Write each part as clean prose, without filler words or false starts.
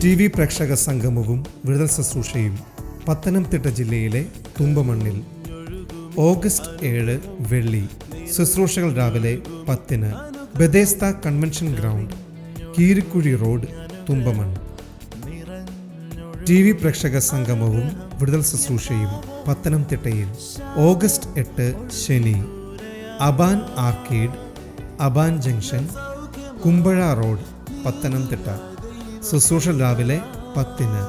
TV പ്രേക്ഷക സംഗമവും വിടുതൽ ശുശ്രൂഷയും പത്തനംതിട്ട ജില്ലയിലെ തുമ്പമണ്ണിൽ ഓഗസ്റ്റ് 7 വെള്ളി. ശുശ്രൂഷകൾ രാവിലെ 10-ന് Bethesda convention ground, കീരിക്കുഴി road, Thumpamon. TV പ്രേക്ഷക സംഗമവും വിടുതൽ ശുശ്രൂഷയും പത്തനംതിട്ടയിൽ ഓഗസ്റ്റ് 8 ശനി. Aban arcade, Aban junction, Kumbazha road, Pathanamthitta. ശുശ്രൂഷ രാവിലെ 10-ന്.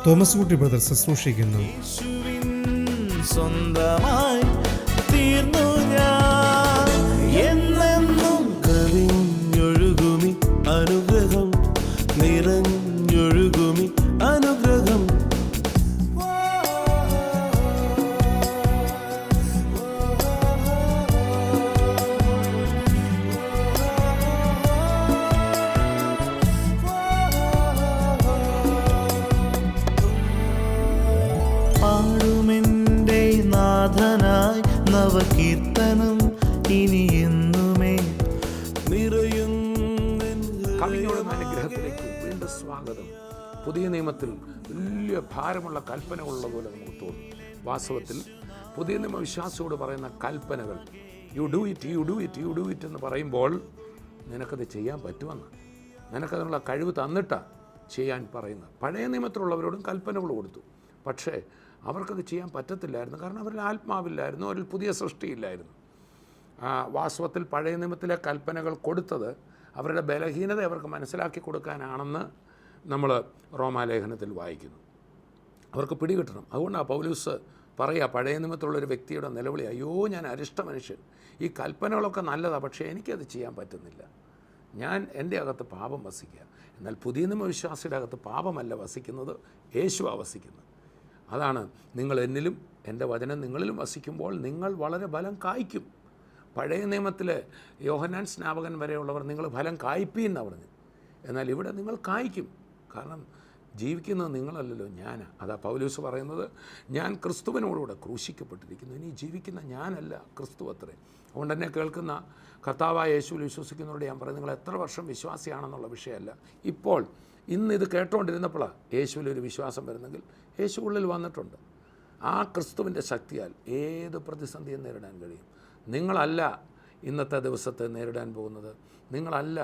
തോമസ് കുട്ടി ബ്രദർ ശുശ്രൂഷിക്കുന്നു. സ്വന്തമായി തീർന്നു ഞാൻ, എന്നെന്നും കവിഞ്ഞൊഴുകുമി അനുഗ്രഹം, നിറഞ്ഞൊഴുകുമി അനുഗ്രഹം. പാടുമെൻ്റെ നാഥനായി നവകീർത്തനം ഇനി എന്നുമേ നിറയും. കവിഞ്ഞോടുന്ന അനുഗ്രഹത്തിലേക്ക് വീണ്ടും സ്വാഗതം. പുതിയ നിയമത്തിൽ വലിയ ഭാരമുള്ള കൽപ്പനകളുള്ള പോലെ നമുക്ക് തോന്നും. വാസ്തവത്തിൽ പുതിയ നിയമ വിശ്വാസിയോട് പറയുന്ന കൽപ്പനകൾ, you do it, you do it, you do it എന്ന് പറയുമ്പോൾ നിനക്കത് ചെയ്യാൻ പറ്റുമെന്ന്, നിനക്കതിനുള്ള കഴിവ് തന്നിട്ടാണ് ചെയ്യാൻ പറയുന്നത്. പഴയ നിയമത്തിലുള്ളവരോടും കൽപ്പനകൾ കൊടുത്തു, പക്ഷേ അവർക്കത് ചെയ്യാൻ പറ്റത്തില്ലായിരുന്നു. കാരണം അവരിൽ ആത്മാവില്ലായിരുന്നു, അവരിൽ പുതിയ സൃഷ്ടിയില്ലായിരുന്നു. വാസ്തവത്തിൽ പഴയ നിയമത്തിലെ കൽപ്പനകൾ കൊടുത്തത് അവരുടെ ബലഹീനത അവർക്ക് മനസ്സിലാക്കി കൊടുക്കാനാണെന്ന് നമ്മൾ റോമാലേഖനത്തിൽ വായിക്കുന്നു. അവർക്ക് പിടികിട്ടണം. അതുകൊണ്ടാണ് പൗലൂസ് പറയുക, പഴയ നിയമത്തിലുള്ളൊരു വ്യക്തിയുടെ നിലവിളി, അയ്യോ ഞാൻ അരിഷ്ട മനുഷ്യൻ, ഈ കൽപ്പനകളൊക്കെ നല്ലതാണ്, പക്ഷേ എനിക്കത് ചെയ്യാൻ പറ്റുന്നില്ല, ഞാൻ എൻ്റെ അകത്ത് പാപം വസിക്കുക. എന്നാൽ പുതിയ നിയമ വിശ്വാസിയുടെ അകത്ത് പാപമല്ല വസിക്കുന്നത്, യേശുവാണ് വസിക്കുന്നത്. അതാണ്, നിങ്ങൾ എന്നിലും എൻ്റെ വചനം നിങ്ങളിലും വസിക്കുമ്പോൾ നിങ്ങൾ വളരെ ഫലം കായ്ക്കും. പഴയ നിയമത്തിൽ യോഹന്നാൻ സ്നാപകൻ വരെയുള്ളവർ നിങ്ങൾ ഫലം കായ്പ്പീന്നാണ് പറഞ്ഞു. എന്നാൽ ഇവിടെ നിങ്ങൾ കായ്ക്കും. കാരണം ജീവിക്കുന്നത് നിങ്ങളല്ലല്ലോ, ഞാനാണ്. അതാ പൗലൂസ് പറയുന്നത്, ഞാൻ ക്രിസ്തുവിനോടുകൂടെ ക്രൂശിക്കപ്പെട്ടിരിക്കുന്നു, ഇനി ജീവിക്കുന്ന ഞാനല്ല, ക്രിസ്തു അത്രേ. അതുകൊണ്ട് തന്നെ കേൾക്കുന്ന കർത്താവായ യേശുവിൽ വിശ്വസിക്കുന്നവരോട് ഞാൻ പറയും, നിങ്ങൾ എത്ര വർഷം വിശ്വാസിയാണെന്നുള്ള വിഷയമല്ല. ഇപ്പോൾ ഇന്ന് ഇത് കേട്ടുകൊണ്ടിരുന്നപ്പോഴാണ് യേശുവിലൊരു വിശ്വാസം വരുന്നെങ്കിൽ യേശു ഉള്ളിൽ വന്നിട്ടുണ്ട്. ആ ക്രിസ്തുവിൻ്റെ ശക്തിയാൽ ഏത് പ്രതിസന്ധിയും നേരിടാൻ കഴിയും. നിങ്ങളല്ല ഇന്നത്തെ ദിവസത്തെ നേരിടാൻ പോകുന്നത്, നിങ്ങളല്ല,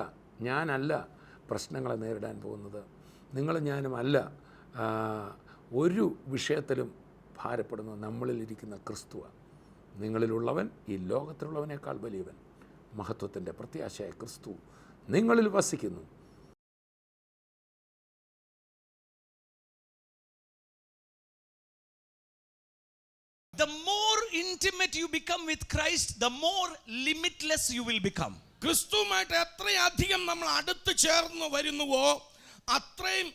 ഞാനല്ല പ്രശ്നങ്ങളെ നേരിടാൻ പോകുന്നത്, നിങ്ങൾ ഞാനും അല്ല ഒരു വിഷയത്തിലും ഭാരപ്പെടുന്നത്. നമ്മളിലിരിക്കുന്ന ക്രിസ്തുവാണ്. നിങ്ങളിലുള്ളവൻ ഈ ലോകത്തിലുള്ളവനേക്കാൾ വലിയവൻ, മഹത്വത്തിൻ്റെ പ്രത്യാശയായ ക്രിസ്തു നിങ്ങളിൽ വസിക്കുന്നു. The more intimate you become with Christ, the more limitless you will become. ക്രിസ്തുവുമായിട്ട് എത്രയധികം നമ്മൾ അടുത്ത് ചേർന്ന് വരുന്നുവോ അത്രയും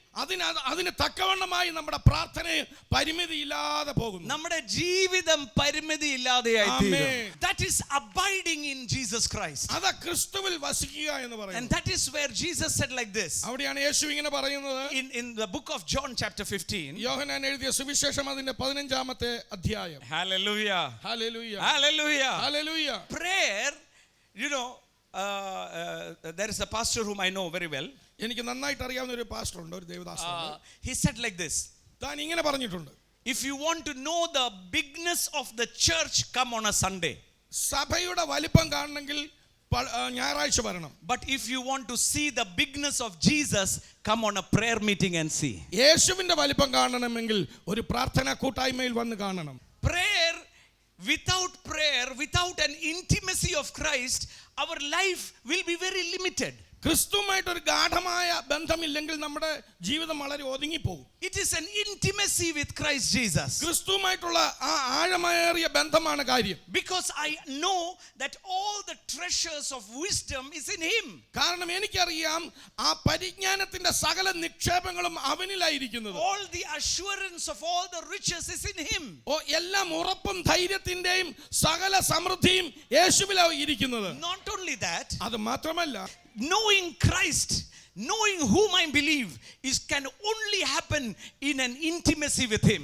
അതിന് തക്കവണ്ണമായി നമ്മുടെ പ്രാർത്ഥനയിൽ പരിമിതിയില്ലാതെ പോകുന്നു. നമ്മുടെ ജീവിതം പരിമിതിയില്ലാതെയായി തീരും. That is abiding in Jesus Christ. അതാ ക്രിസ്തുവിൽ വസിക്കുക എന്ന് പറയുന്നത്. And that is where Jesus said like this. അവിടെയാണ് യേശു ഇങ്ങനെ പറയുന്നത്. In the book of John chapter 15. യോഹന്നാൻ എഴുതിയ സുവിശേഷം അതിന്റെ 15-ാമത്തെ അധ്യായം. Hallelujah. Hallelujah. Hallelujah. Hallelujah. Prayer, you know, there is a pastor whom I know very well. എനിക്ക് നന്നായിട്ട് അറിയാവുന്ന ഒരു പാസ്റ്റർ ഉണ്ട്, ഒരു ദേവദാസനുണ്ട്. He said like this. താൻ ഇങ്ങനെ പറഞ്ഞിട്ടുണ്ട്, if you want to know the bigness of the church, come on a Sunday. സഭയുടെ വലിപ്പം കാണണമെങ്കിൽ ഞായറാഴ്ച വരണം. But if you want to see the bigness of Jesus, come on a prayer meeting and see. യേശുവിന്റെ വലിപ്പം കാണണമെങ്കിൽ ഒരു പ്രാർത്ഥനാ കൂട്ടായ്മയിൽ വന്ന് കാണണം. Prayer, without an intimacy of Christ, our life will be very limited. ക്രിസ്തുവുമായിട്ടൊരു ഗാഢമായ ബന്ധമില്ലെങ്കിൽ നമ്മുടെ ജീവിതം വളരെ ഒതുങ്ങിപ്പോകും. It is an intimacy with Christ Jesus. ക്രിസ്തുവുമായിട്ടുള്ള ആ ആഴമേറിയ ബന്ധമാണ് കാര്യം. Because I know that all the treasures of wisdom is in him. കാരണം എനിക്കറിയാം ആ പരിജ്ഞാനത്തിന്റെ സകല നിക്ഷേപങ്ങളും അവനിലായിരിക്കുന്നത്. All the assurance of all the riches is in him. എല്ലാം ഉറപ്പും ധൈര്യത്തിന്റെയും സകല സമൃദ്ധിയും യേശുവിലാണ് ഇരിക്കുന്നത്. Not only that, അത് മാത്രമല്ല, knowing Christ, knowing whom I believe, can only happen in an intimacy with him.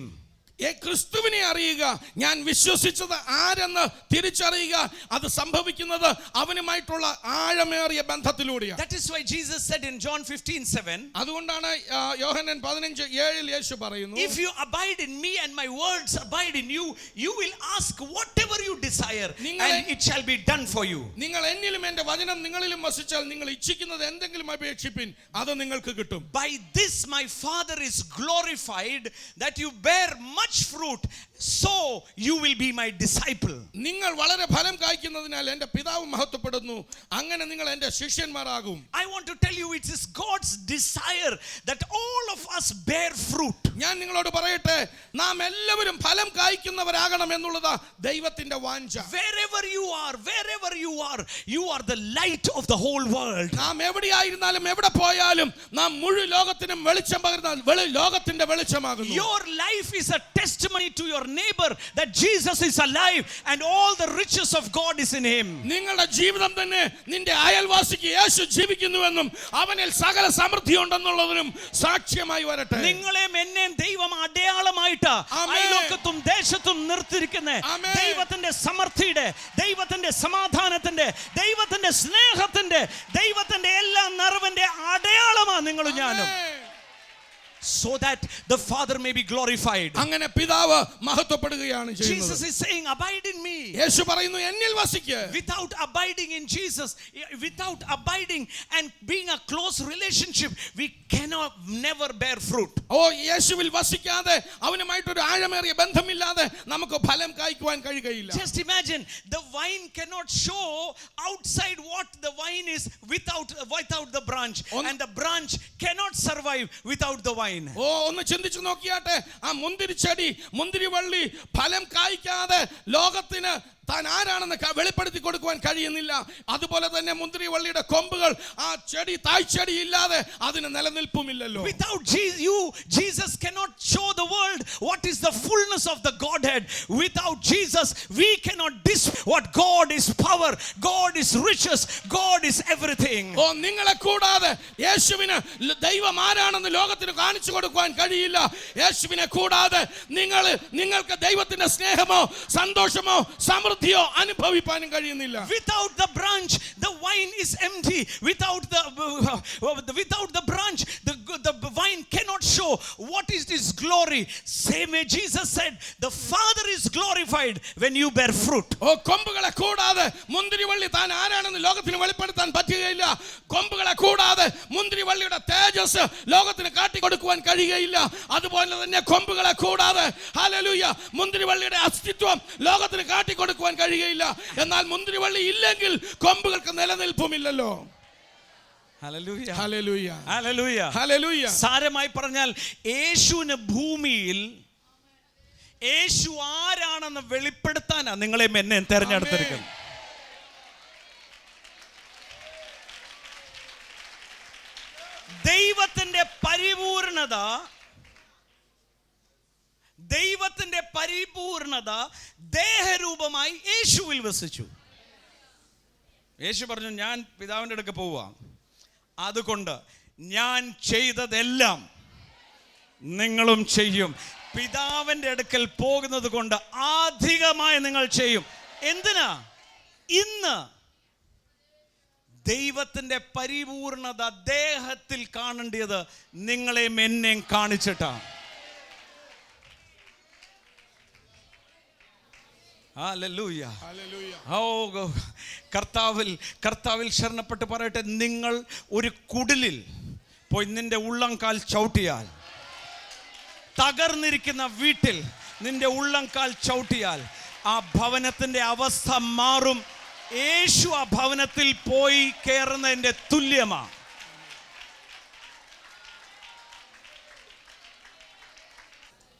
ക്രിസ്തുവിനെ അറിയുക, ഞാൻ വിശ്വസിച്ചത് ആരെന്ന് തിരിച്ചറിയുക, അത് സംഭവിക്കുന്നത് അവനുമായിട്ടുള്ള ആഴമേറിയ ബന്ധത്തിലൂടെയാണ്. That is why Jesus said in John 15:7, അതുകൊണ്ടാണ് യോഹന്നാൻ 15:7 യേശു പറയുന്നു, if you abide in me and my words abide in you, you will ask whatever you desire and it shall be done for you. നിങ്ങൾ എന്നിലും എൻ്റെ വചനം നിങ്ങളിലും വസിച്ചാൽ നിങ്ങൾ ഇച്ഛിക്കുന്നത് എന്തെങ്കിലും അപേക്ഷിപ്പിൻ, അത് നിങ്ങൾക്ക് കിട്ടും. By this my Father is glorified, that you bear much fruit, so you will be my disciple. നിങ്ങൾ വളരെ ഫലം കായ്ക്കുന്നതിനാൽ എൻ്റെ പിതാവ് മഹത്വപ്പെടുന്നു, അങ്ങനെ നിങ്ങൾ എൻ്റെ ശിഷ്യന്മാരാകും. I want to tell you, it is God's desire that all of us bear fruit. ഞാൻ നിങ്ങളോട് പറയട്ടെ, നാം എല്ലാവരും ഫലം കായ്ക്കുന്നവരാകണം എന്നുള്ളതാ ദൈവത്തിന്റെ വാഞ്ച. Wherever you are, you are the light of the whole world. നാം എവിടെയായിരുന്നാലും എവിടെ പോയാലും നാം മുഴുവൻ ലോകത്തിനും വെളിച്ചം പകരുന്ന ലോകത്തിന്റെ വെളിച്ചമാകുന്നു. Your life is a testimony to your neighbor that Jesus is alive and all the riches of God is in him. നിങ്ങളുടെ ജീവിതം തന്നെ നിന്റെ അയൽവാസിക്ക് യേശു ജീവിക്കുന്നുവെന്നും അവനിൽ സകല സമൃദ്ധി ഉണ്ടെന്നുള്ളതിനും സാക്ഷ്യമായി വരട്ടെ. നിങ്ങളെയും എന്നെയും ദൈവം അടയാളമായിട്ട് അയൽവക്കത്തും ദേശത്തും നിർത്തിയിരിക്കുന്ന ദൈവത്തിന്റെ സമൃദ്ധിയുടെ, ദൈവത്തിന്റെ സമാധാനത്തിന്റെ, ദൈവത്തിന്റെ സ്നേഹത്തിന്റെ, ദൈവത്തിന്റെ എല്ലാ നിറവിന്റെ അടയാളമാണ് നിങ്ങളും ഞാനും. So that the Father may be glorified. അങ്ങനെ പിതാവ് മഹത്വപ്പെടുകയാണ് ചെയ്യുന്നത്. Jesus is saying, abide in me. യേശു പറയുന്നു, എന്നിൽ വസിക്കുക. Without abiding in Jesus, without abiding and being a close relationship, we cannot never bear fruit. യേശുവിൽ വസിക്കാതെ അവനുമായിട്ടൊരു ആഴമേറിയ ബന്ധമില്ലാതെ നമുക്ക് ഫലം കായ്ക്കുവാൻ കഴിയുകയില്ല. Just imagine, the vine cannot show outside what the vine is without the branch, and the branch cannot survive without the vine. ഒന്ന് ചിന്തിച്ചു നോക്കിയാട്ടെ, ആ മുന്തിരിച്ചെടി, മുന്തിരിവള്ളി ഫലം കായ്ക്കാതെ ലോകത്തിന് താൻ ആരാണെന്ന് വെളിപ്പെടുത്തി കൊടുക്കുവാൻ കഴിയുന്നില്ല. അതുപോലെ തന്നെ മുന്തിരിവള്ളിയുടെ കൊമ്പുകൾ ആ ചെടി തായ്ച്ചെടി ഇല്ലാതെ അതിന് നിലനിൽപ്പുമില്ലല്ലോ. Without you, Jesus cannot show the world what is the fullness of the Godhead. Without Jesus, we cannot what God is power, God is riches, God is everything. നിങ്ങളെ കൂടാതെ യേശുവിന് ദൈവം ആരാണെന്ന് ലോകത്തിന് കാണിച്ചു കൊടുക്കുവാൻ കഴിയില്ല. യേശുവിനെ കൂടാതെ നിങ്ങൾക്ക് ദൈവത്തിന്റെ സ്നേഹമോ സന്തോഷമോ സമൃദ്ധി അനുഭവിക്കാനും കഴിയുന്നില്ല. Without the branch, the vine is empty. Without the branch, the vine cannot show what is this glory. Same way Jesus said, the Father is glorified when you bear fruit. കൊമ്പുകളെ കൂടാതെ മുന്തിരിവള്ളി താൻ ആരാണെന്ന് ലോകത്തിന് വെളിപ്പെടുത്താൻ പറ്റുകയില്ല. കൊമ്പുകളെ കൂടാതെ മുന്തിരിവള്ളിയുടെ തേജസ് ലോകത്തിന് കാട്ടിക്കൊടുക്കുവാൻ കഴിയുകയില്ല. അതുപോലെ തന്നെ കൊമ്പുകളെ കൂടാതെ ഹല്ലേലൂയ മുന്തിരിവള്ളിയുടെ അസ്തിത്വം ലോകത്തിന് കാട്ടിക്കൊടുക്കുവാൻ കഴിയുകയില്ല. എന്നാൽ മുന്തിരിവള്ളി ഇല്ലെങ്കിൽ കൊമ്പുകൾക്ക് നിലനിൽപ്പുമില്ലല്ലോ. Hallelujah, hallelujah, hallelujah, hallelujah. സാരമായി പറഞ്ഞാൽ യേശുവിന് ഭൂമിയിൽ യേശു ആരാണെന്ന് വെളിപ്പെടുത്താനാ നിങ്ങളെയും എന്നെ തെരഞ്ഞെടുത്തിരിക്കുന്നത്. ദൈവത്തിന്റെ പരിപൂർണത ദേഹരൂപമായി യേശുവിൽ വസിച്ചു. യേശു പറഞ്ഞു, ഞാൻ പിതാവിൻ്റെ അടുക്ക് പോവാ, അതുകൊണ്ട് ഞാൻ ചെയ്തതെല്ലാം നിങ്ങളും ചെയ്യും. പിതാവിൻ്റെ അടുക്കൽ പോകുന്നത് കൊണ്ട് അധികമായി നിങ്ങൾ ചെയ്യും. എന്തിനാ? ഇന്ന് ദൈവത്തിന്റെ പരിപൂർണത ദേഹത്തിൽ കാണേണ്ടത് നിങ്ങളെയും എന്നെയും കാണിച്ചിട്ടാണ്. ഹല്ലേലൂയ, കർത്താവിൽ ശരണപ്പെട്ട് പറയട്ടെ, നിങ്ങൾ ഒരു കുടിലിൽ പോയി നിന്റെ ഉള്ളംകാൽ ചവിട്ടിയാൽ, തകർന്നിരിക്കുന്ന വീട്ടിൽ നിന്റെ ഉള്ളംകാൽ ചവിട്ടിയാൽ ആ ഭവനത്തിന്റെ അവസ്ഥ മാറും. യേശു ആ ഭവനത്തിൽ പോയി കയറുന്നതിന്റെ തുല്യമാണ്.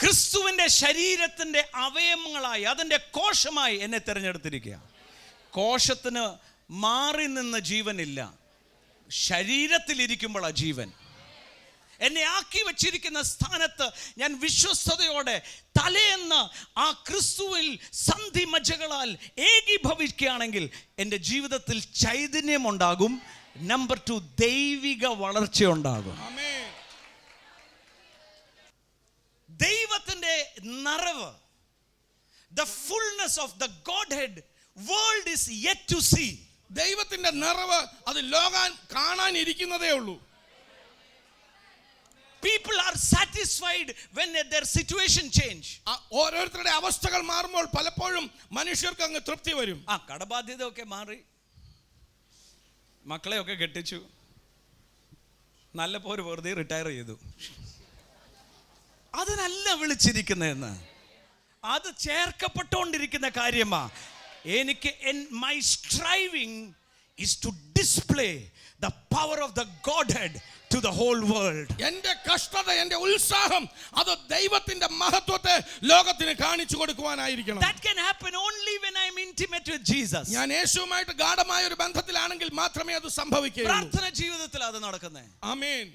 ക്രിസ്തുവിന്റെ ശരീരത്തിന്റെ അവയവങ്ങളായി, അതിന്റെ കോശമായി എന്നെ തിരഞ്ഞെടുത്തിരിക്കുക. കോശത്തിന് മാറി നിന്ന് ജീവനില്ല, ശരീരത്തിലിരിക്കുമ്പോഴാണ് ജീവൻ. എന്നെ ആക്കി വച്ചിരിക്കുന്ന സ്ഥാനത്ത് ഞാൻ വിശ്വസ്തയോടെ തലേന്ന് ആ ക്രിസ്തുവിൽ സന്ധി മജ്ജകളാൽ ഏകീഭവിക്കുകയാണെങ്കിൽ എൻ്റെ ജീവിതത്തിൽ ചൈതന്യമുണ്ടാകും. നമ്പർ 2, ദൈവിക വളർച്ചയുണ്ടാകും. ദൈവത്തിന്റെ നിറവ്, the fullness of the Godhead, world is yet to see. ദൈവത്തിന്റെ നിറവ് അത് ലോകം കാണാനിരിക്കുന്നതേ ഉള്ളൂ. People are satisfied when their situation change. ഓരോരുത്തരുടെ അവസ്ഥകൾ മാറുമ്പോൾ പലപ്പോഴും മനുഷ്യർക്ക് അങ്ങ് തൃപ്തി വരും. കടബാധ്യത ഒക്കെ മാറി, മക്കളെയൊക്കെ കെട്ടിച്ചു, നല്ല പോലെ വെറുതെ റിട്ടയർ ചെയ്തു. അതിനല്ല വിളിച്ചിരിക്കുന്നതെന്ന്, അത് ചേർക്കപ്പെട്ടുകൊണ്ടിരിക്കുന്ന കാര്യമാ. എനിക്ക് my striving is to display the power of the Godhead to the whole world. എൻ്റെ കഷ്ടത, എൻ്റെ ഉത്സാഹം അത് ദൈവത്തിന്റെ മഹത്വത്തെ ലോകത്തിന് കാണിച്ചു കൊടുക്കുവാനായിരിക്കണം. That can happen only when I am intimate with Jesus. ഞാൻ യേശുവുമായിട്ട് ഗാഢമായ ഒരു ബന്ധത്തിലാണെങ്കിൽ മാത്രമേ അത് സംഭവിക്കുകയുള്ളൂ. പ്രാർത്ഥന ജീവിതത്തിൽ അത് നടക്കുന്നത്. ആമേൻ.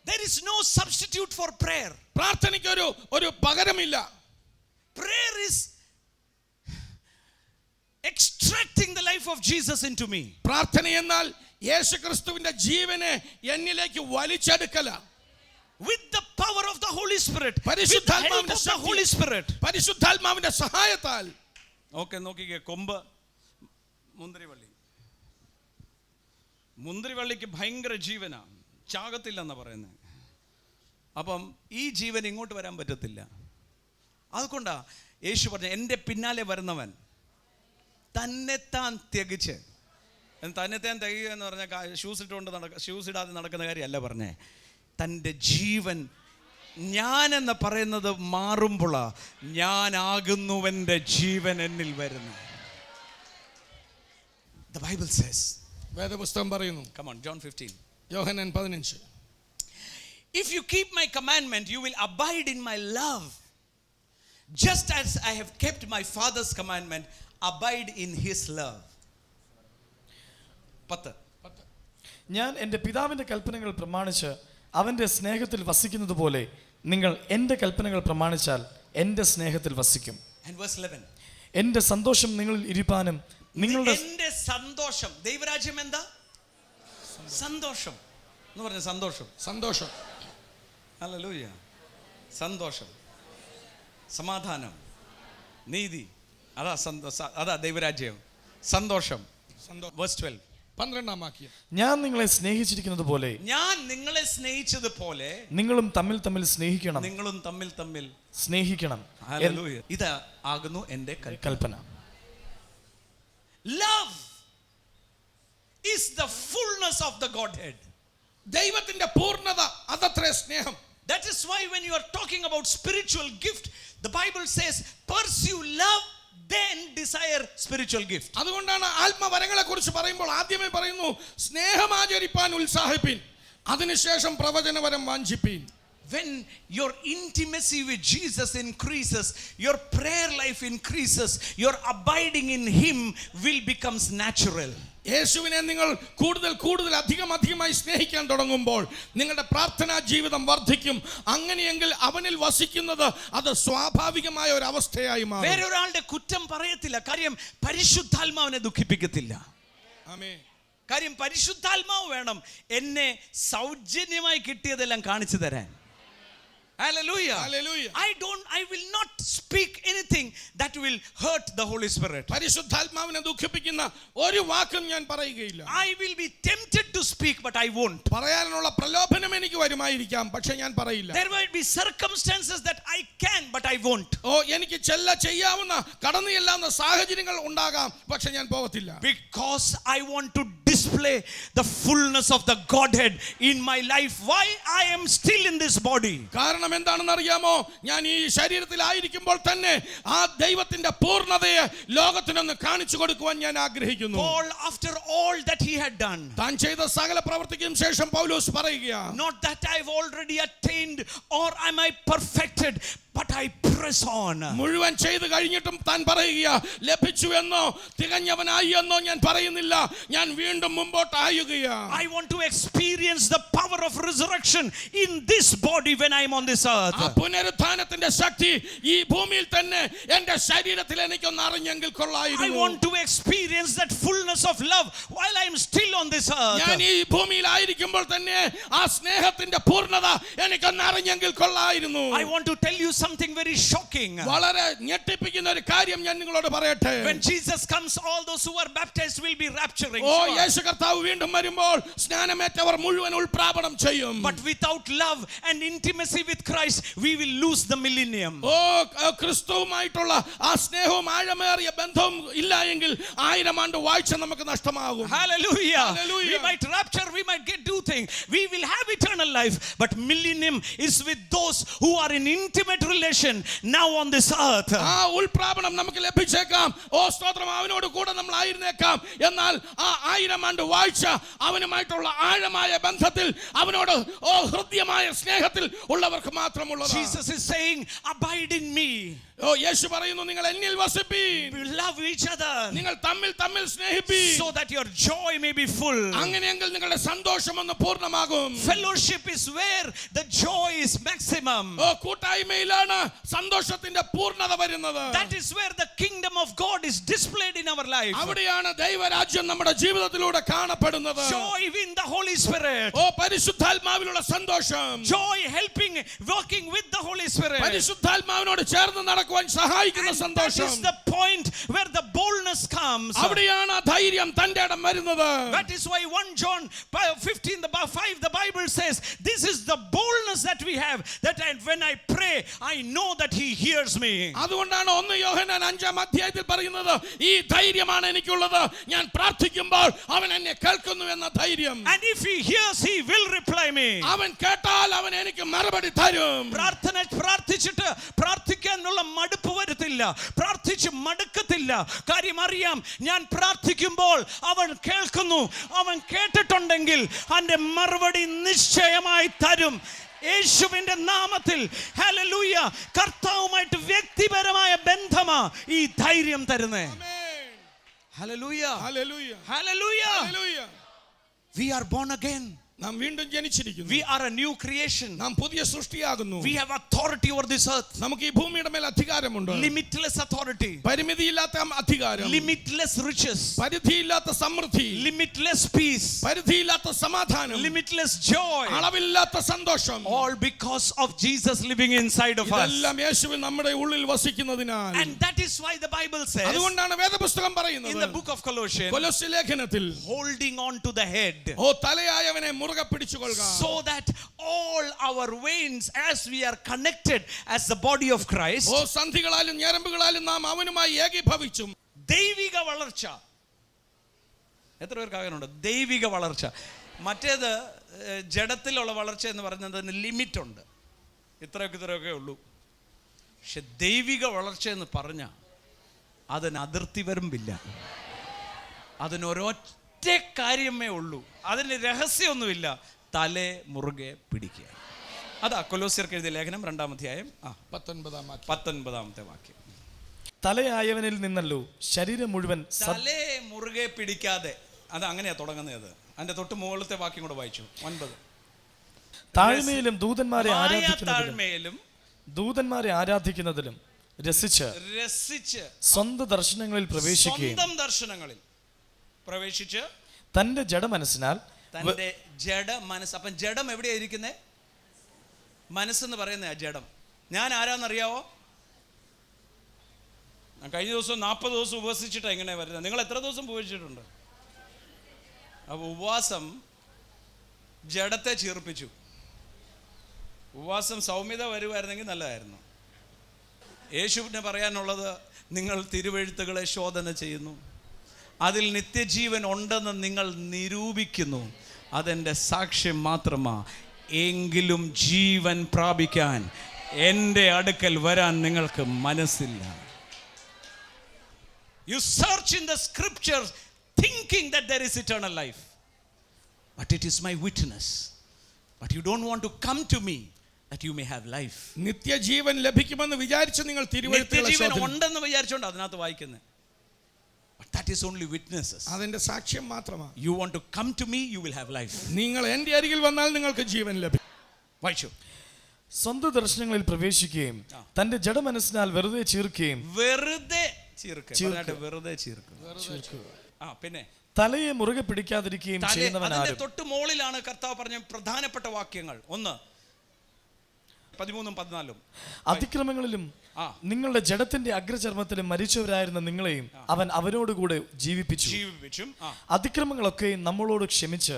There is no substitute for prayer. പ്രാർത്ഥനയ്ക്ക് ഒരു പകരമില്ല. Prayer is extracting the life of Jesus into me. പ്രാർത്ഥന എന്നാൽ യേശുക്രിസ്തുവിന്റെ ജീവനെ എന്നിലേക്ക് വലിച്ചെടുക്കല. With the power of the Holy Spirit. പരിശുദ്ധാത്മാവിന്റെ the Holy Spirit. പരിശുദ്ധാത്മാവിന്റെ സഹായത്താൽ. ഓക്കേ, നോക്കിക്കേ, കൊമ്പ് മുന്തിരിവള്ളിക്ക് ഭയങ്കര ജീവനാ, ചാകത്തില്ലെന്നാ പറയുന്നത്. അപ്പം ഈ ജീവൻ ഇങ്ങോട്ട് വരാൻ പറ്റത്തില്ല. അതുകൊണ്ടാ യേശു പറഞ്ഞ, എൻ്റെ പിന്നാലെ വരുന്നവൻ തന്നെത്താൻ തികച്ച്. തന്നെത്താൻ തികയുക എന്ന് പറഞ്ഞാൽ ഷൂസ് ഇടാതെ നടക്കുന്ന കാര്യമല്ല പറഞ്ഞേ. തൻ്റെ ജീവൻ, ഞാനെന്ന് പറയുന്നത് മാറുമ്പോഴാ ഞാനാകുന്നുവൻ്റെ ജീവൻ എന്നിൽ വരുന്നു. The Bible says, വേദപുസ്തകം പറയുന്നു. Come on, John 15. Yohannan 15. If you keep my commandment, you will abide in my love. Just as I have kept my Father's commandment, abide in his love. 10. ഞാൻ എൻ്റെ പിതാവിൻ്റെ കൽപ്പനകൾ പ്രമാണിച്ച് അവൻ്റെ സ്നേഹത്തിൽ വസിക്കുന്നത് പോലെ നിങ്ങൾ എൻ്റെ കൽപ്പനകൾ പ്രമാണിച്ചാൽ എൻ്റെ സ്നേഹത്തിൽ വസിക്കും. And verse 11. എൻ്റെ സന്തോഷം നിങ്ങളിൽ ഇരിപ്പാനും നിങ്ങളുടെ എൻ്റെ സന്തോഷം. ദൈവരാജ്യം എന്താ? സന്തോഷം എന്ന് പറഞ്ഞ സന്തോഷം. സന്തോഷം. ഹല്ലേലൂയ. സന്തോഷം, സമാധാനം, നീതി, അതാ ദൈവരാജ്യം. സന്തോഷം. Verse 12. 12-ാം വാക്യം. ഞാൻ നിങ്ങളെ സ്നേഹിച്ചിരിക്കുന്നത് പോലെ, ഞാൻ നിങ്ങളെ സ്നേഹിച്ചതുപോലെ നിങ്ങളും തമ്മിൽ തമ്മിൽ സ്നേഹിക്കണം. നിങ്ങളും തമ്മിൽ തമ്മിൽ സ്നേഹിക്കണം. ഹല്ലേലൂയ. ഇത് ആകുന്നു എൻ്റെ കൽപ്പന. Love is the fullness of the Godhead. ദൈവത്തിന്റെ പൂർണ്ണത അതത്രേ സ്നേഹം. That is why when you are talking about spiritual gift, the Bible says, pursue love, then desire spiritual gift. അതുകൊണ്ടാണ് ആത്മവരങ്ങളെ കുറിച്ച് പറയുമ്പോൾ ആദ്യമേ പറയുന്നു, സ്നേഹമാചരിപ്പാൻ ഉത്സാഹിപ്പിൻ, അതിനുശേഷം പ്രവചനവരം വാഞ്ചിപ്പിൻ. When your intimacy with Jesus increases, your prayer life increases, your abiding in him will becomes natural. യേശുവിനെ നിങ്ങൾ കൂടുതൽ അധികമായി സ്നേഹിക്കാൻ തുടങ്ങുമ്പോൾ നിങ്ങളുടെ പ്രാർത്ഥനാ ജീവിതം വർദ്ധിക്കും. അങ്ങനെയെങ്കിൽ അവനിൽ വസിക്കുന്നത് അത് സ്വാഭാവികമായ ഒരു അവസ്ഥയായി മാറും. വേറൊരാളുടെ കുറ്റം പറയത്തില്ല, കാര്യം പരിശുദ്ധാത്മാവിനെ ദുഃഖിപ്പിക്കത്തില്ല. ആമേൻ. കാര്യം പരിശുദ്ധാത്മാവ് വേണം എന്നെ സൗജന്യമായി കിട്ടിയതെല്ലാം കാണിച്ചു തരാൻ. Hallelujah. Hallelujah. I will not speak anything that will hurt the Holy Spirit. പരിശുദ്ധാത്മാവിനെ ദുഃഖിപ്പിക്കുന്ന ഒരു വാക്കും ഞാൻ പറയുകയില്ല. I will be tempted to speak, but I won't. പറയാനുള്ള പ്രലോഭനം എനിക്ക് വരുമായിരിക്കാം, പക്ഷെ ഞാൻ പറയില്ല. There might be circumstances that I can, but I won't. എനിക്ക് ചെയ്യാവുന്ന കടന്നു ചെല്ലാവുന്ന സാഹചര്യങ്ങൾ ഉണ്ടാകാം, പക്ഷെ ഞാൻ പോകത്തില്ല. Because I want to display the fullness of the Godhead in my life. Why I am still in this body? കാരണം എന്താണെന്ന് അറിയാമോ? ഞാൻ ഈ ശരീരത്തിലായിരിക്കുമ്പോൾ തന്നെ ആ ദൈവത്തിന്റെ പൂർണ്ണതയെ ലോകത്തിനൊന്ന് കാണിച്ചു കൊടുക്കുവാൻ ഞാൻ ആഗ്രഹിക്കുന്നു. Paul, after all that he had done, താൻ ചെയ്ത സകല പ്രവൃത്തിക്കും ശേഷം പൗലോസ് പറയുകയാണ്, not that I've already attained or am I perfected, but I press on. മുഴുവൻ ചെയ്തു കഴിഞ്ഞിട്ടും താൻ പറയുക, ലഭിച്ചു എന്നോ തികഞ്ഞവനായി എന്നോ ഞാൻ പറയുന്നില്ല, ഞാൻ വീണ്ടും മുമ്പോട്ട് ആയുകയാ. I want to experience the power of resurrection in this body when I am on this earth. ആ പുനരുത്ഥാനത്തിന്റെ ശക്തി ഈ ഭൂമിയിൽ തന്നെ എന്റെ ശരീരത്തിൽ എനിക്കൊന്ന് അറിഞ്ഞെങ്കിൽ I കൊള്ളായിരുന്നു. want to experience that fullness of love while I am still on this ഞാൻ earth. ഈ ഭൂമിയിലായിരിക്കുമ്പോൾ തന്നെ ആ സ്നേഹത്തിന്റെ പൂർണ്ണത എനിക്കൊന്ന് അറിഞ്ഞെങ്കിൽ കൊള്ളായിരുന്നു. I want to tell you something very shocking. വളരെ ഞെട്ടിപ്പിക്കുന്ന ഒരു കാര്യം ഞാൻ നിങ്ങളോട് പറയട്ടെ. When Jesus comes, all those who are baptized will be rapturing. ഓ യേശു കർത്താവ് വീണ്ടും വരുമ്പോൾ സ്നാനമേറ്റവർ മുഴുവൻ ഉൾപ്രാപണം ചെയ്യും. But without love and intimacy with Christ, we will lose the millennium. ഓ ക്രിസ്തുവുമായിട്ടുള്ള ആ സ്നേഹവും ആഴമേറിയ ബന്ധവും ഇല്ല എങ്കിൽ 1000 ആണ്ട് വാഴ്ച നമുക്ക് നഷ്ടമാകും. Hallelujah. Hallelujah. We might rapture, we might get do things. We will have eternal life, but millennium is with those who are in intimate relation now on this earth. ആ ഉൾപ്രാപണം നമുക്ക് ലഭിച്ചേക്കാം. ഓ സ്തോത്രം, അവനോട് കൂടെ നമ്മൾ ആയിരുന്നേക്കാം. എന്നാൽ ആ 1000 ആണ്ട് വാഴ്ച അവനുമായിട്ടുള്ള ആഴമായ ബന്ധത്തിൽ, അവനോട് ഓ ഹൃദ്യമായ സ്നേഹത്തിൽ ഉള്ളവർക്ക് മാത്രമുള്ളതാണ്. Jesus is saying, abide in me. ഓ യേശു പറയുന്നു, നിങ്ങൾ എന്നിൽ വസിപ്പീൻ, Love each other, നിങ്ങൾ തമ്മിൽ സ്നേഹിപ്പീൻ, so that your joy may be full. അങ്ങനെയെങ്കിൽ നിങ്ങളുടെ സന്തോഷം ഒന്ന് പൂർണ്ണമാകും. Fellowship is where the joy is maximum. ഓ കൂട്ടായ്മയിലാണ് സന്തോഷത്തിന്റെ പൂർണ്ണത വരുന്നത്. That is where the kingdom of God is displayed in our life. അവിടെയാണ് ദൈവരാജ്യം നമ്മുടെ ജീവിതത്തിലൂടെ കാണപ്പെടുന്നത്. Joy in the Holy Spirit. ഓ പരിശുദ്ധാത്മാവിലുള്ള സന്തോഷം, Joy helping, working with the Holy Spirit. പരിശുദ്ധാത്മാവിനോട് ചേർന്ന് നടക്കുവാൻ സഹായിക്കുന്ന And that സന്തോഷം. is the point where the boldness comes. അവിടെയാണ് ധൈര്യം തന്റെ ഇടം വരുന്നത്. That is why 1 John 15:5 the Bible says, this is the boldness that we have, that when I pray I know that he hears me. അതുകൊണ്ടാണ് 1 യോഹന്നാൻ 5-ാം അധ്യായത്തിൽ പറയുന്നത്, ഈ ധൈര്യമാണ് എനിക്കുള്ളത്, ഞാൻ പ്രാർത്ഥിക്കുമ്പോൾ അവൻ എന്നെ കേൾക്കുന്നു എന്ന ധൈര്യം. And if he hears, he will reply me. അവൻ കേട്ടാൽ അവൻ എനിക്ക് മറുപടി തരും. പ്രാർത്ഥിച്ചിട്ട് പ്രാർത്ഥിക്കാനുള്ള മടുപ്പ് വരുത്തില്ല, പ്രാർത്ഥിച്ച് മടുക്കത്തില്ല. കാര്യം അറിയാം, ഞാൻ പ്രാർത്ഥിക്കുമ്പോൾ അവൻ കേൾക്കുന്നു. അവൻ കേട്ടിട്ടുണ്ടെങ്കിൽ അവന്റെ മറുപടി നിശ്ചയമായി തരും. യേശുവിന്റെ നാമത്തിൽ ഹല്ലേലൂയ. കർത്താവുമായിട്ട് വ്യക്തിപരമായ ബന്ധമാ ഈ ധൈര്യം തരുന്നേ. Hallelujah, hallelujah, hallelujah. Hallelujah. We are born again. നാം വീണ്ടും ജനിച്ചിരിക്കുന്നു. We are a new creation. നാം പുതിയ സൃഷ്ടിയാകുന്നു. We have authority over this earth. നമുക്ക് ഈ ഭൂമിയുടെ മേൽ അധികാരമുണ്ട്. Limitless authority. പരിമിതിയില്ലാത്ത അധികാരം. Limitless riches. പരിധിയില്ലാത്ത സമൃദ്ധി. Limitless peace. പരിധിയില്ലാത്ത സമാധാനം. Limitless joy. അളവില്ലാത്ത സന്തോഷം. All because of Jesus living inside of us. ഇതെല്ലാം യേശുവിൽ നമ്മുടെ ഉള്ളിൽ വസിക്കുന്നതിനാൽ. And that is why the Bible says അതുകൊണ്ടാണ് വേദപുസ്തകം പറയുന്നത്, in the book of Colossians, കൊലോസ്യ ലേഖനത്തിൽ, holding on to the head, ഓ തലയായവനെ മുറുകെ പിടിച്ചുകൊള്ളുക, so that all our veins, as we are connected as the body of Christ, ഓ സന്ധികളാലും ഞരമ്പുകളാലും നാം അവനുമായി ഏകീഭവിച്ചും. ദൈവിക വളർച്ച. എത്ര പേർക്ക് ആകാനുണ്ട് ദൈവിക വളർച്ച? മറ്റേത് ജഡത്തിലുള്ള വളർച്ച എന്ന് പറയുന്നതിന് ലിമിറ്റ് ഉണ്ട്, ഇത്രയൊക്കെ ഉള്ളൂ. പക്ഷെ ദൈവിക വളർച്ച എന്ന് പറഞ്ഞാൽ അതിന് അതിർത്തി വരുമ്പില്ല. അതിനൊരൊറ്റ കാര്യമേ ഉള്ളൂ, അതിന് രഹസ്യമൊന്നുമില്ല. തലേ മുറുകെ പിടിക്കുക. അതാ കൊലോസ്യർക്ക് എഴുതിയ ലേഖനം 2-ാം അധ്യായം 19-ാമത്തെ വാക്യം. തലയായവനിൽ നിന്നല്ലോ ശരീരം മുഴുവൻ തലേ മുറുകെ പിടിക്കാതെ, അത് അങ്ങനെയാ തുടങ്ങുന്നത്. അതിന്റെ തൊട്ട് മുകളിലത്തെ വാക്യം കൂടെ വായിച്ചു. 9. താഴ്മയിലും ദൂതന്മാരെ ആരാധിക്കുന്നതിലും രസിച്ച് സ്വന്തം ദർശനങ്ങളിൽ പ്രവേശിച്ച് തന്റെ ജഡമനസ്സിനാൽ തന്റെ ജഡമനസ്സ്. അപ്പം ജഡം എവിടെയാ ഇരിക്കുന്നേ? മനസ്സെന്ന് പറയുന്ന ജഡം. ഞാൻ ആരാന്നറിയാവോ? കഴിഞ്ഞ ദിവസം 40 ദിവസം ഉപവസിച്ചിട്ടാണ് എങ്ങനെ വരുന്നത്. നിങ്ങൾ എത്ര ദിവസം ഉപവസിച്ചിട്ടുണ്ട്? അപ്പോൾ ഉപവാസം ജഡത്തെ ചീർപ്പിച്ചു. ഉപവാസം സൗമ്യത വരുമായിരുന്നെങ്കിൽ നല്ലതായിരുന്നു. യേശുവിന് പറയാനുള്ളത്, നിങ്ങൾ തിരുവെഴുത്തുകളെ ശോധന ചെയ്യുന്നു, അതിൽ നിത്യജീവൻ ഉണ്ടെന്ന് നിങ്ങൾ നിരൂപിക്കുന്നു, അതെൻ്റെ സാക്ഷ്യം മാത്രമാ. എങ്കിലും ജീവൻ പ്രാപിക്കാൻ എൻ്റെ അടുക്കൽ വരാൻ നിങ്ങൾക്ക് മനസ്സില്ല. You search in the scriptures thinking that there is eternal life, but it is my witness. But you don't want to come to me that you may have life. നിത്യജീവൻ ലഭിക്കുമെന്ന് വിചാരിച്ച് നിങ്ങൾ തിരുവഴുത്തുകളെ നിത്യജീവൻ ശോധന. ഉണ്ടെന്ന് വിചാരിച്ചോണ്ട് അതിനകത്ത് വായിക്കുന്നത്. But that is only witnesses. അതിന്റെ സാക്ഷ്യം മാത്രമാണ്. You want to come to me, you will have life. നിങ്ങൾ എൻ്റെ അരികിൽ വന്നാൽ നിങ്ങൾക്ക് ജീവൻ ലഭിക്കും. വായിച്ചു. സ്വന്തം ദർശനങ്ങളിൽ പ്രവേശിക്കുകയും തന്റെ ജഡമനസ്സിനാൽ വെറുതെ ചീർക്കുകയും വെറുതെ ചീർക്കുക. പിന്നെ തലയെ മുറുകെ പിടിക്കാതിരിക്കുകയും ചെയ്യുന്നവനാരും. തൊട്ട് മുകളിലാണ് കർത്താവ് പറഞ്ഞ പ്രധാനപ്പെട്ട വാക്യങ്ങൾ. 1, 13, 14. അതിക്രമങ്ങളിലും നിങ്ങളുടെ ജഡത്തിന്റെ അഗ്രചർമ്മത്തിലും മരിച്ചവരായിരുന്ന നിങ്ങളെയും അവൻ അവരോടുകൂടെ ജീവിപ്പിച്ചും അതിക്രമങ്ങളൊക്കെയും നമ്മളോട് ക്ഷമിച്ച്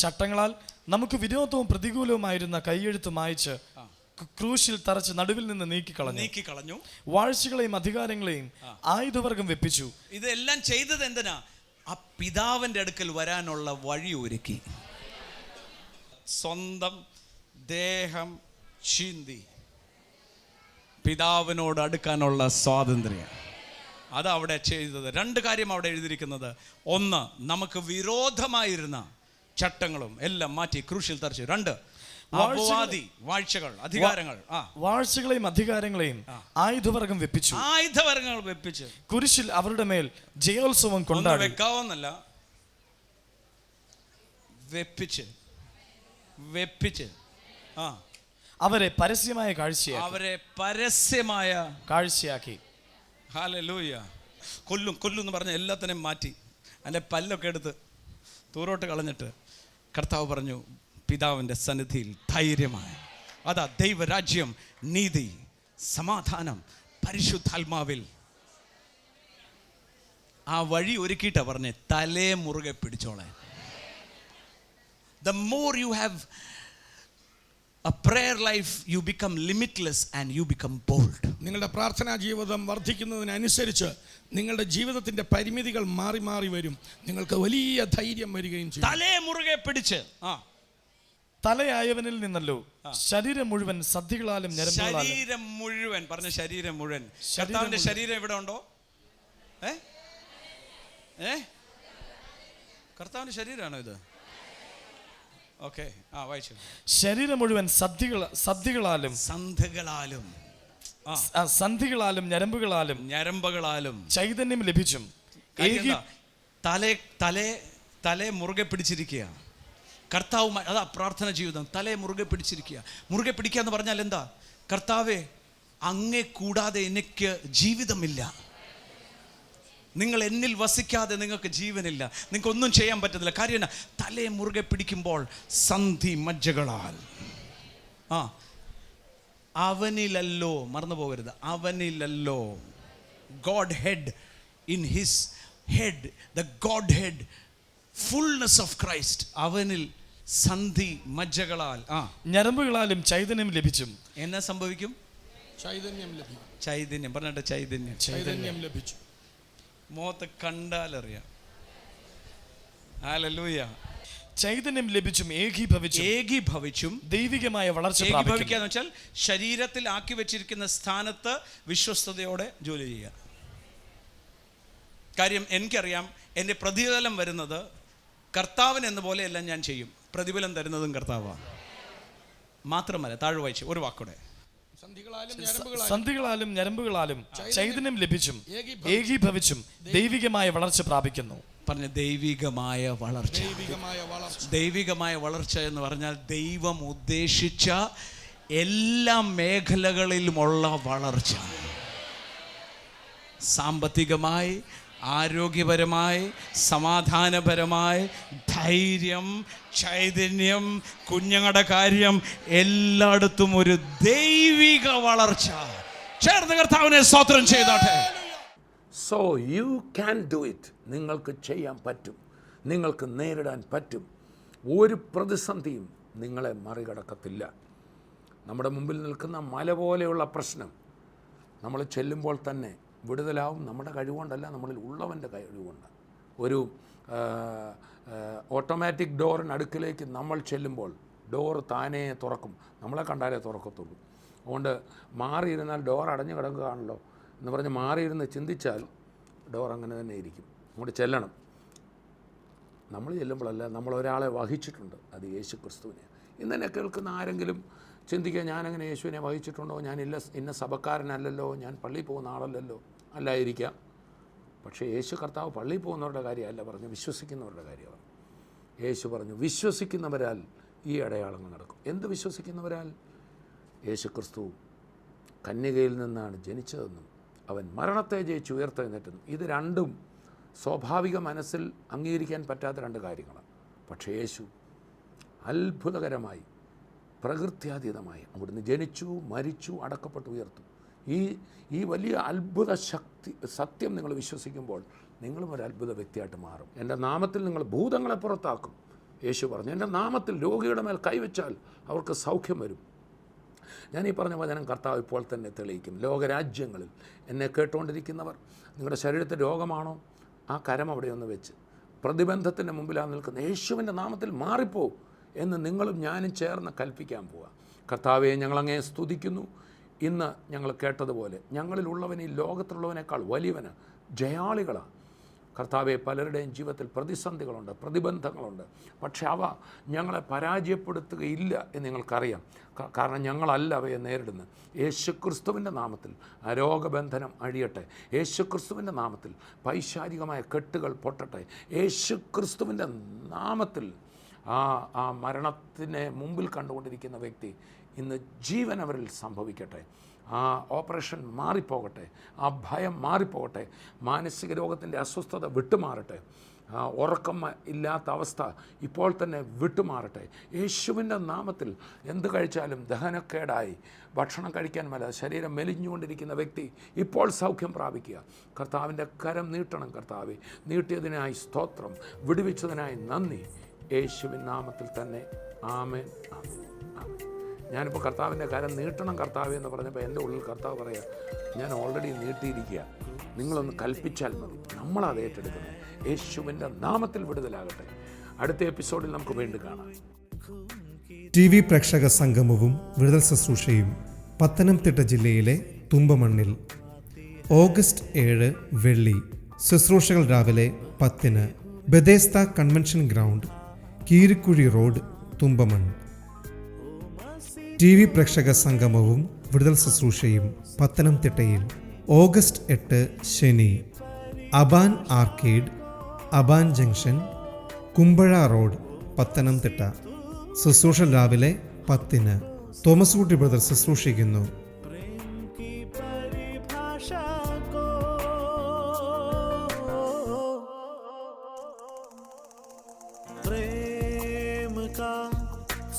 ചട്ടങ്ങളാൽ നമുക്ക് വിരോധവും പ്രതികൂലവുമായിരുന്ന കൈയെഴുത്ത് മായ്ച്ച് ക്രൂശിൽ തറച്ച് നടുവിൽ നിന്ന് നീക്കിക്കളഞ്ഞു. വാഴ്ചകളെയും അധികാരങ്ങളെയും ആയുധവർഗം വെപ്പിച്ചു. ഇതെല്ലാം ചെയ്തത് എന്തിനാ? ആ പിതാവിന്റെ അടുക്കൽ വരാനുള്ള വഴി ഒരുക്കി. സ്വന്തം ദേഹം ചീന്തി പിതാവിനോട് അടുക്കാനുള്ള സ്വാതന്ത്ര്യം അതവിടെ ചെയ്തത്. 2 കാര്യം അവിടെ എഴുതിയിരിക്കുന്നത്. 1, നമുക്ക് വിരോധമായിരുന്ന ചട്ടങ്ങളും എല്ലാം മാറ്റി ക്രൂശിൽ തറച്ചു. 2, വാഴ്ചകൾ അധികാരങ്ങൾ വാഴ്ചകളെയും അധികാരങ്ങളെയും ആയുധവർഗം വെപ്പിച്ചു. കുരിശിൽ അവരുടെ മേൽ ജയോത്സവം കൊണ്ടാടി. വെക്കാവുന്നല്ല, വെപ്പിച്ച് അവരെ പരസ്യമായ കാഴ്ചയാക്കി. ഹല്ലേലൂയ. കൊല്ലും എന്ന് പറഞ്ഞ എല്ലാത്തിനെയും മാറ്റി അതിൻ്റെ പല്ലൊക്കെ എടുത്ത് ദൂരോട്ട് കളഞ്ഞിട്ട് കർത്താവ് പറഞ്ഞു പിതാവിൻ്റെ സന്നിധിയിൽ ധൈര്യമായി. അതാ ദൈവരാജ്യം, നീതി, സമാധാനം പരിശുദ്ധാത്മാവിൽ ആ വഴി ഒരുക്കിയിട്ടാ പറഞ്ഞേ തലേ മുറുകെ പിടിച്ചോളാൻ. The more you have a prayer life, you become limitless and you become bold. നിങ്ങളുടെ പ്രാർത്ഥനാ ജീവിതം വർദ്ധിക്കുന്നതിനനുസരിച്ച് നിങ്ങളുടെ ജീവിതത്തിന്റെ പരിമിതികൾ മാറി മാറി വരും. നിങ്ങൾക്ക് വലിയ ധൈര്യം വരികയും ചെയ്യും. തലേ മുറുകെ പിടിച്ച് തലയായവനിൽ നിന്നല്ലോ ശരീരം മുഴുവൻ സദ്ധികളാലും ശരീരം മുഴുവൻ പറഞ്ഞ ശരീരം മുഴുവൻ. കർത്താവിന്റെ ശരീരം ഇവിടെ ഉണ്ടോ? കർത്താവിന്റെ ശരീരമാണോ ഇത്? ഓക്കെ, വായിച്ചു. ശരീരം മുഴുവൻ സന്ധികളാലും ഞരമ്പുകളാലും ചൈതന്യം ലഭിച്ചും തലേ മുറുകെ പിടിച്ചിരിക്കുക. കർത്താവുമായി അതാ പ്രാർത്ഥന ജീവിതം. തലയെ മുറുകെ പിടിച്ചിരിക്കുക. മുറുകെ പിടിക്കുക എന്ന് പറഞ്ഞാൽ എന്താ? കർത്താവേ, അങ്ങേ കൂടാതെ എനിക്ക് ജീവിതമില്ല. നിങ്ങൾ എന്നിൽ വസിക്കാതെ നിങ്ങൾക്ക് ജീവനില്ല. നിങ്ങൾക്ക് ഒന്നും ചെയ്യാൻ പറ്റുന്നില്ല. കാര്യം എന്നാ? തലയെ മുറുകെ പിടിക്കുമ്പോൾ സന്ധി മജ്ജകളാൽ അവനിലല്ലോ, മറന്നു പോകരുത്, അവനിലല്ലോ godhead, in his head, the godhead, fullness of Christ, അവനിൽ സന്ധി മജ്ജകളാൽ ഞരമ്പുകളാലും ചൈതന്യം ലഭിച്ചും. എന്നാ സംഭവിക്കും? ചൈതന്യം പറഞ്ഞിട്ട് ചൈതന്യം ലഭിച്ചു. മുഖത്ത് കണ്ടാലറിയാം. ഹല്ലേലൂയ. ചൈതന്യം ലഭിച്ചും ഏകീഭവിച്ചും ദൈവികമായ വളർച്ച പ്രാപിക്കുക എന്ന് വെച്ചാൽ ശരീരത്തിൽ ആക്കി വെച്ചിരിക്കുന്ന സ്ഥാനത്ത് വിശ്വസ്തയോടെ ജോലി ചെയ്യുക. കാര്യം എനിക്കറിയാം, എൻ്റെ പ്രതിഫലം വരുന്നത് കർത്താവിന് എന്ന പോലെയെല്ലാം ഞാൻ ചെയ്യും. പ്രതിഫലം തരുന്നതും കർത്താവാണ്. മാത്രമല്ല, താഴെ വായിച്ചു ഒരു വാക്കൂടെ. സന്ധികളാലും ഞരമ്പുകളാലും ചൈതന്യം ലഭിച്ചും ഏകീഭവിച്ചും ദൈവികമായ വളർച്ച പ്രാപിക്കുന്നു. പറഞ്ഞ ദൈവികമായ വളർച്ച. ദൈവികമായ വളർച്ച എന്ന് പറഞ്ഞാൽ ദൈവം ഉദ്ദേശിച്ച എല്ലാ മേഖലകളിലുമുള്ള വളർച്ച. സാമ്പത്തികമായി, ആരോഗ്യപരമായി, സമാധാനപരമായി, ധൈര്യം, ചൈതന്യം, കുഞ്ഞുങ്ങളുടെ കാര്യം, എല്ലായിടത്തും ഒരു ദൈവിക വളർച്ച. ചേർന്ന് കർത്താവിനെ സ്തോത്രം ചെയ്തോട്ടെ. So you can do it. നിങ്ങൾക്ക് ചെയ്യാൻ പറ്റും, നിങ്ങൾക്ക് നേരിടാൻ പറ്റും. ഒരു പ്രതിസന്ധിയും നിങ്ങളെ മറികടക്കത്തില്ല. നമ്മുടെ മുമ്പിൽ നിൽക്കുന്ന മല പോലെയുള്ള പ്രശ്നം നമ്മൾ ചെല്ലുമ്പോൾ തന്നെ വിടുതലാവും. നമ്മുടെ കഴിവുകൊണ്ടല്ല, നമ്മളിൽ ഉള്ളവൻ്റെ കഴിവുകൊണ്ട്. ഒരു ഓട്ടോമാറ്റിക് ഡോറിന് അടുക്കിലേക്ക് നമ്മൾ ചെല്ലുമ്പോൾ ഡോറ് താനേ തുറക്കും. നമ്മളെ കണ്ടാലേ തുറക്കത്തുള്ളൂ. അതുകൊണ്ട് മാറിയിരുന്നാൽ ഡോർ അടഞ്ഞു കിടക്കുകയാണല്ലോ എന്ന് പറഞ്ഞ് മാറിയിരുന്ന് ചിന്തിച്ചാൽ ഡോർ അങ്ങനെ തന്നെ ഇരിക്കും. അങ്ങോട്ട് ചെല്ലണം. നമ്മൾ ചെല്ലുമ്പോഴല്ല, നമ്മളൊരാളെ വഹിച്ചിട്ടുണ്ട്, അത് യേശു ക്രിസ്തുവിനെ. ഇന്നെന്നെ കേൾക്കുന്ന ആരെങ്കിലും ചിന്തിക്കുക, ഞാനങ്ങനെ യേശുവിനെ വഹിച്ചിട്ടുണ്ടോ, ഞാൻ ഇന്ന സഭക്കാരനല്ലല്ലോ, ഞാൻ പള്ളിയിൽ പോകുന്ന ആളല്ലല്ലോ. അല്ലായിരിക്കാം. പക്ഷേ യേശു കർത്താവ് പള്ളിയിൽ പോകുന്നവരുടെ കാര്യമല്ല പറഞ്ഞു, വിശ്വസിക്കുന്നവരുടെ കാര്യമാണ്. യേശു പറഞ്ഞു, വിശ്വസിക്കുന്നവരാൽ ഈ അടയാളങ്ങൾ നടക്കും. എന്ത് വിശ്വസിക്കുന്നവരാൽ? യേശു ക്രിസ്തു കന്യകയിൽ നിന്നാണ് ജനിച്ചതെന്നും അവൻ മരണത്തെ ജയിച്ച് ഉയർത്തെഴുന്നേറ്റെന്നും. ഇത് രണ്ടും സ്വാഭാവിക മനസ്സിൽ അംഗീകരിക്കാൻ പറ്റാത്ത രണ്ട് കാര്യങ്ങളാണ്. പക്ഷേ യേശു അത്ഭുതകരമായി പ്രകൃത്യാതീതമായി അവിടുന്ന് ജനിച്ചു, മരിച്ചു, അടക്കപ്പെട്ടു, ഉയർത്തു. ഈ വലിയ അത്ഭുത സത്യം നിങ്ങൾ വിശ്വസിക്കുമ്പോൾ നിങ്ങളും ഒരു അത്ഭുത വ്യക്തിയായിട്ട് മാറും. എൻ്റെ നാമത്തിൽ നിങ്ങൾ ഭൂതങ്ങളെ പുറത്താക്കും. യേശു പറഞ്ഞു, എൻ്റെ നാമത്തിൽ രോഗിയുടെ മേൽ കൈവച്ചാൽ അവർക്ക് സൗഖ്യം വരും. ഞാൻ ഈ പറഞ്ഞ വചനം കർത്താവ് ഇപ്പോൾ തന്നെ തെളിയിക്കും. ലോകരാജ്യങ്ങളിൽ എന്നെ കേട്ടുകൊണ്ടിരിക്കുന്നവർ, നിങ്ങളുടെ ശരീരത്തിൽ രോഗമാണോ, ആ കരം അവിടെ ഒന്ന് വെച്ച് പ്രതിബന്ധത്തിൻ്റെ മുമ്പിലാണ് നിൽക്കുന്നത്. യേശുവിൻ്റെ നാമത്തിൽ മാറിപ്പോ എന്ന് നിങ്ങളും ഞാനും ചേർന്ന് കൽപ്പിക്കാൻ പോവുക. കർത്താവെ, ഞങ്ങളങ്ങേ സ്തുതിക്കുന്നു. ഇന്ന് ഞങ്ങൾ കേട്ടതുപോലെ ഞങ്ങളിലുള്ളവൻ ഈ ലോകത്തിലുള്ളവനേക്കാൾ വലിയവന്, ജയാളികളാണ്. കർത്താവെ, പലരുടെയും ജീവിതത്തിൽ പ്രതിസന്ധികളുണ്ട്, പ്രതിബന്ധങ്ങളുണ്ട്. പക്ഷെ അവ ഞങ്ങളെ പരാജയപ്പെടുത്തുകയില്ല എന്ന് ഞങ്ങൾക്കറിയാം. കാരണം ഞങ്ങളല്ല അവയെ നേരിടുന്നത്. യേശുക്രിസ്തുവിൻ്റെ നാമത്തിൽ ആ രോഗബന്ധനം അഴിയട്ടെ. യേശുക്രിസ്തുവിൻ്റെ നാമത്തിൽ പൈശാചികമായ കെട്ടുകൾ പൊട്ടട്ടെ. യേശുക്രിസ്തുവിൻ്റെ നാമത്തിൽ ആ മരണത്തിനെ മുമ്പിൽ കണ്ടുകൊണ്ടിരിക്കുന്ന വ്യക്തി ഇന്ന് ജീവൻ അവരിൽ സംഭവിക്കട്ടെ. ആ ഓപ്പറേഷൻ മാറിപ്പോകട്ടെ, ആ ഭയം മാറിപ്പോകട്ടെ, മാനസിക രോഗത്തിൻ്റെ അസ്വസ്ഥത വിട്ടുമാറട്ടെ, ഉറക്കം ഇല്ലാത്ത അവസ്ഥ ഇപ്പോൾ തന്നെ വിട്ടുമാറട്ടെ. യേശുവിൻ്റെ നാമത്തിൽ എന്ത് കഴിച്ചാലും ദഹനക്കേടായി ഭക്ഷണം കഴിക്കാൻ മേല ശരീരം മെലിഞ്ഞുകൊണ്ടിരിക്കുന്ന വ്യക്തി ഇപ്പോൾ സൗഖ്യം പ്രാപിക്കുക. കർത്താവിൻ്റെ കരം നീട്ടണം. കർത്താവെ, നീട്ടിയതിനായി സ്തോത്രം, വിടുവിച്ചതിനായി നന്ദി. യേശുവിൻ നാമത്തിൽ തന്നെ ആമേൻ, ആമേൻ, ആമേൻ. ഞാനിപ്പോൾ കർത്താവിൻ്റെ കരം നീട്ടണം കർത്താവ് എന്ന് പറഞ്ഞപ്പോൾ എൻ്റെ ഉള്ളിൽ കർത്താവ് പറയുക, ഞാൻ ഓൾറെഡി നീട്ടിയിരിക്കുക, നിങ്ങളൊന്ന് കൽപ്പിച്ചാൽ മതി. നമ്മളത് ഏറ്റെടുക്കണം. യേശുവിൻ്റെ നാമത്തിൽ വിടുതലാകട്ടെ. അടുത്ത എപ്പിസോഡിൽ നമുക്ക് വീണ്ടും കാണാം. TV പ്രേക്ഷക സംഗമവും വിടുതൽ ശുശ്രൂഷയും പത്തനംതിട്ട ജില്ലയിലെ തുമ്പമണ്ണിൽ ഓഗസ്റ്റ് 7 വെള്ളി. ശുശ്രൂഷകൾ രാവിലെ 10-ന് Bethesda convention ground, കീരിക്കുഴി road, Thumpamon. TV പ്രേക്ഷക സംഗമവും വിടുതൽ ശുശ്രൂഷയും പത്തനംതിട്ടയിൽ ഓഗസ്റ്റ് 8 ശനി. Aban arcade, Aban junction, Kumbazha road, Pathanamthitta. ശുശ്രൂഷ രാവിലെ 10-ന്. തോമസ് കുട്ടി ബ്രദർ ശുശ്രൂഷിക്കുന്നു.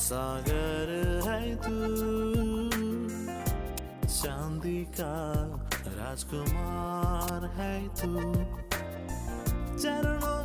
सागर है तू, चांदी का राजकुमार है तू, चरणों